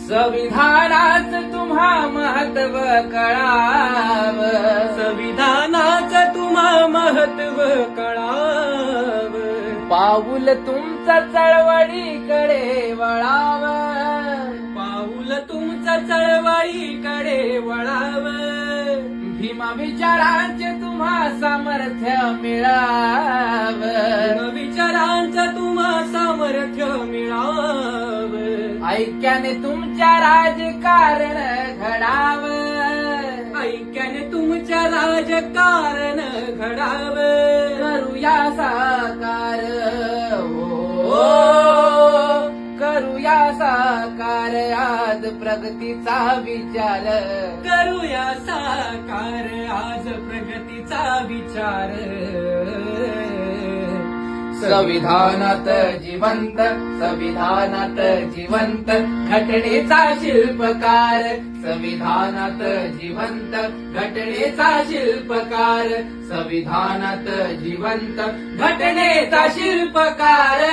संविधानाच तुम्हा महत्व कळाव, संविधानाच तुम्हा महत्व कळाव, पाऊल तुमचं चळवळीकडे वळाव, पाऊल तुमचं चळवळीकडे वळाव, भीमा विचारांचे तुम्हा सामर्थ्य मिळाव, विचारांचं तुम्हा सामर्थ्य मिळाव, ऐक्याने तुमच्या राजकारण घडाव, ऐक्याने तुमच्या राजकारण घडाव, करूया साकार हो, करूया साकार आज प्रगतीचा विचार, करूया साकार आज प्रगतीचा विचार, संविधानात जिवंत, संविधानात जिवंत घटनेचा शिल्पकार, संविधानात जिवंत घटनेचा शिल्पकार, संविधानात जिवंत घटनेचा शिल्पकार.